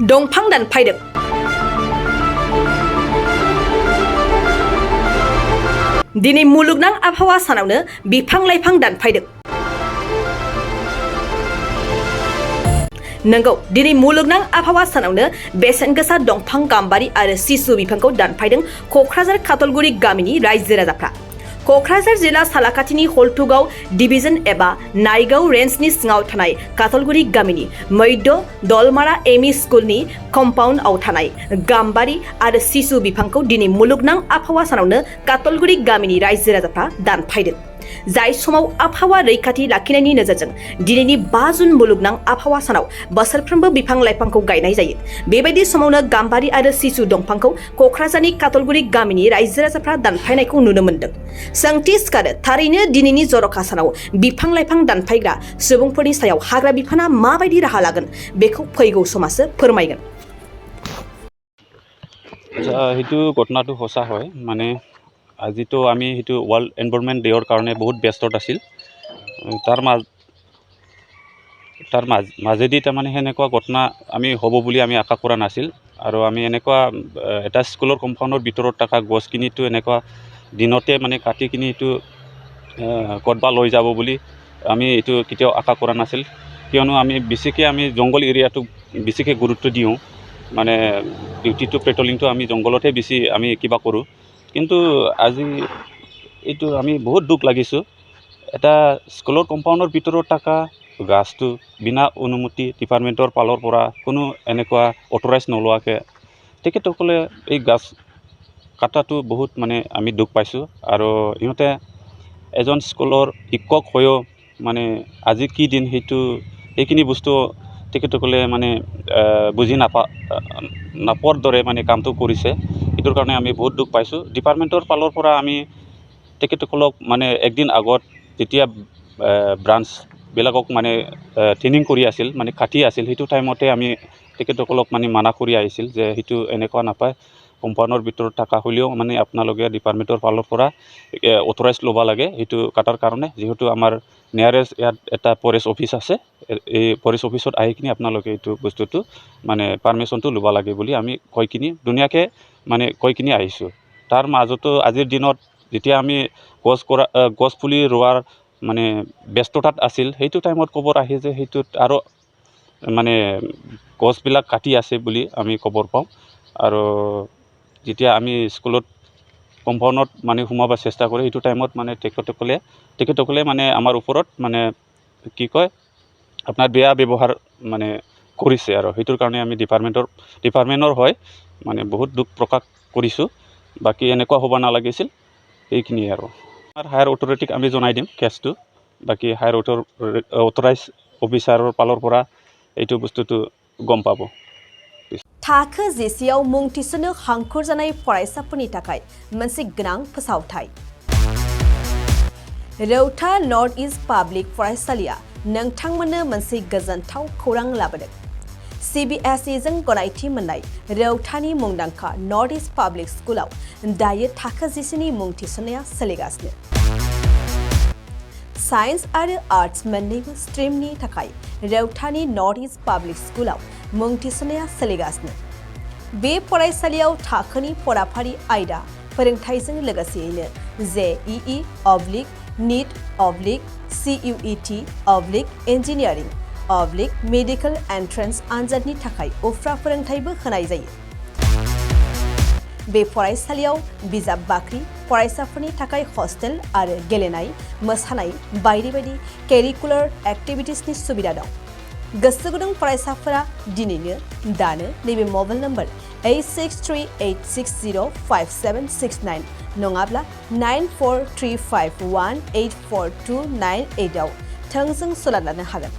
दंफां दानफायदों। दिनै मुलुगनां आबहावा सानावनो बिफां लाइफां दानफायदों। नंगौ, दिनै मुलुगनां आबहावा सानावनो बेसेन गोसा दंफां गाम्बारि आरो सिसु बिफांखौ दानफायदों क'क्राझार कातलगुरि गामिनि रायजो राजाफ्रा। क'क्राझार जिल्ला सालाकाथिनि हलथुगाव डिभिजन एबा नायगाव रेन्जनि सिङाव थानाय कातलगुरि गामिनि मैद्य दलमारा एमइ स्कुलनि कम्पाउन्डआव थानाय गाम्बारि आरो सिसु बिफांखौ दिनै मुलुगनां आबहावा सानावनो कातलगुरि गामिनि रायजो राजाफ्रा दानफायदों। जाय समाव आबहावा रैखाथि लाखिनायनि नोजोरजों दिनैनि 5 जुन मुलुगनां आबहावा सानाव बोसोरफ्रोमबो बिफां लाइफांखौ गायनाय जायो। बेबायदि समावनो गाम्बारि आरो सिसु दंफांखौ क'क्राझारनि कातलगुरि गामिनि रायजो राजाफ्रा दानफायनायखौ नुनो मोन्दों। सोंथि सिखारो, थारैनो दिनैनि जर'खा सानाव बिफां लाइफां दानफायग्रा सुबुंफोरनि सायाव हाग्रा बिफाना माबायदि राहा लागोन बेखौ फैगौ समासो फोरमायगोन। সেইটো ঘটনাটো সঁচা হয়। মানে আজিতো আমি সেইটো ৱৰ্ল্ড এনভাইৰনমেণ্ট ডে'ৰ কাৰণে বহুত ব্যস্ত আছিল। তাৰ মাজেদি তাৰমানে সেনেকুৱা ঘটনা আমি হ'ব বুলি আমি আশা কৰা নাছিল। আৰু আমি এনেকুৱা এটা স্কুলৰ কম্পাউণ্ডৰ ভিতৰত থকা গছখিনিতো এনেকুৱা দিনতে মানে কাটি কিনি এইটো ক'তবা লৈ যাব বুলি আমি এইটো কেতিয়াও আশা কৰা নাছিল। কিয়নো আমি বেছিকৈ জংঘল এৰিয়াটোক বেছিকৈ গুৰুত্ব দিওঁ। মানে ডিউটিটো পেট্ৰলিংটো আমি জংঘলতে বেছি আমি কিবা কৰোঁ। কিন্তু আজি এইটো আমি বহুত দুখ লাগিছোঁ। এটা স্কুলৰ কম্পাউণ্ডৰ ভিতৰত থকা গাছটো বিনা অনুমতি ডিপাৰ্টমেণ্টৰ ফালৰ পৰা কোনো এনেকুৱা অথৰাইজ নোলোৱাকৈ তেখেতসকলে এই গাছ কাটাটো বহুত মানে আমি দুখ পাইছোঁ। আৰু ইহঁতে এজন স্কুলৰ শিক্ষক হৈও মানে আজি কি দিন সেইখিনি বস্তু তেখেতসকলে মানে বুজি নাপোৱাৰ দৰে মানে কামটো কৰিছে। সেইটোৰ কাৰণে আমি বহুত দুখ পাইছোঁ। ডিপাৰ্টমেণ্টৰ ফালৰ পৰা আমি তেখেতসকলক মানে একদিন আগত যেতিয়া ব্ৰাঞ্চবিলাকক মানে ট্ৰেইনিং কৰি আছিল, মানে কাটি আছিল, সেইটো টাইমতে আমি তেখেতসকলক মানে মানা কৰি আহিছিল যে সেইটো এনেকুৱা নাপায়। কম্পাউণ্ডৰ ভিতৰত থকা হ'লেও মানে আপোনালোকে ডিপাৰ্টমেণ্টৰ ফালৰ পৰা অথৰাইজ ল'ব লাগে সেইটো কাটাৰ কাৰণে। যিহেতু আমাৰ নিয়াৰেষ্ট ইয়াত এটা ফৰেষ্ট অফিচ আছে, এই ফৰেষ্ট অফিচত আহি কিনি আপোনালোকে এইটো বস্তুটো মানে পাৰ্মিশ্যনটো ল'ব লাগে বুলি আমি কৈ কিনি ধুনীয়াকৈ মানে কৈ কিনি আহিছোঁ। তাৰ মাজতো আজিৰ দিনত যেতিয়া আমি গছ পুলি ৰোৱাৰ মানে ব্যস্ততাত আছিল, সেইটো টাইমত খবৰ আহে যে সেইটোত আৰু মানে গছবিলাক কাটি আছে বুলি আমি খবৰ পাওঁ। আৰু যেতিয়া আমি স্কুলত কম্পাউণ্ডত মানে সোমাব চেষ্টা কৰোঁ, সেইটো টাইমত মানে তেখেতসকলে মানে আমাৰ ওপৰত মানে কি কয় আপোনাৰ বেয়া ব্যৱহাৰ মানে কৰিছে। আৰু সেইটোৰ কাৰণে আমি ডিপাৰ্টমেণ্টৰ হয় মানে বহুত দুখ প্ৰকাশ কৰিছোঁ। বাকী এনেকুৱা হ'ব নালাগিছিল, এইখিনিয়ে আৰু আমাৰ হায়াৰ অথৰিটিক আমি জনাই দিম কেছটো। বাকী হায়াৰ অথৰাইজ अफिसार फालरफोरा এইটো বস্তুটো গম পাব। थाखो जिसेआव मुं थिसननो हांखुर जानाय फरायसाफोरनि थाखाय मोनसे गोनां फोसावथाय। रौता नर्थ इस्ट पाब्लिक फरायसालिया नोंथांमोननो मोनसे गोजोनथाव खौरां लाबोदों। CBSE जों गनायथि मोननाय रौतानि मुंदांखा नर्थ इस्ट पाब्लिक स्कुलाव दायो थाखो जिसेनि मुं थिसननाया सोलिगासिनो। साइन्स आरो आर्ट्स मोन्नैबो स्ट्रिमनि थाखाय रौतानि नर्थ इस्ट पाब्लिक स्कुलाव मुं थिसननाया सोलिगासिनो। बे फरायसालियाव थाखोनि फराफारि आयदा फोरोंथायजों लोगोसेयैनो JEE NEET CUET engineering medical entrance आनजादनि थाखाय उफ्रा फोरोंथायबो होनाय जायो। बे फरायसालियाव बिजाब बाख्रि, फरायसाफोरनि थाखाय हस्टेल आरो गेलेनाय, मोसानाय बायदि बायदि केरिकुलार एक्टिभिटिसनि सुबिदा दं। गोसो गुदुं फरायसाफोरा दिनैनो दानो नैबे मबाइल नम्बर 8638605769 नङाब्ला 9435184298 आव थोंजों सोलाद लानो हागोन।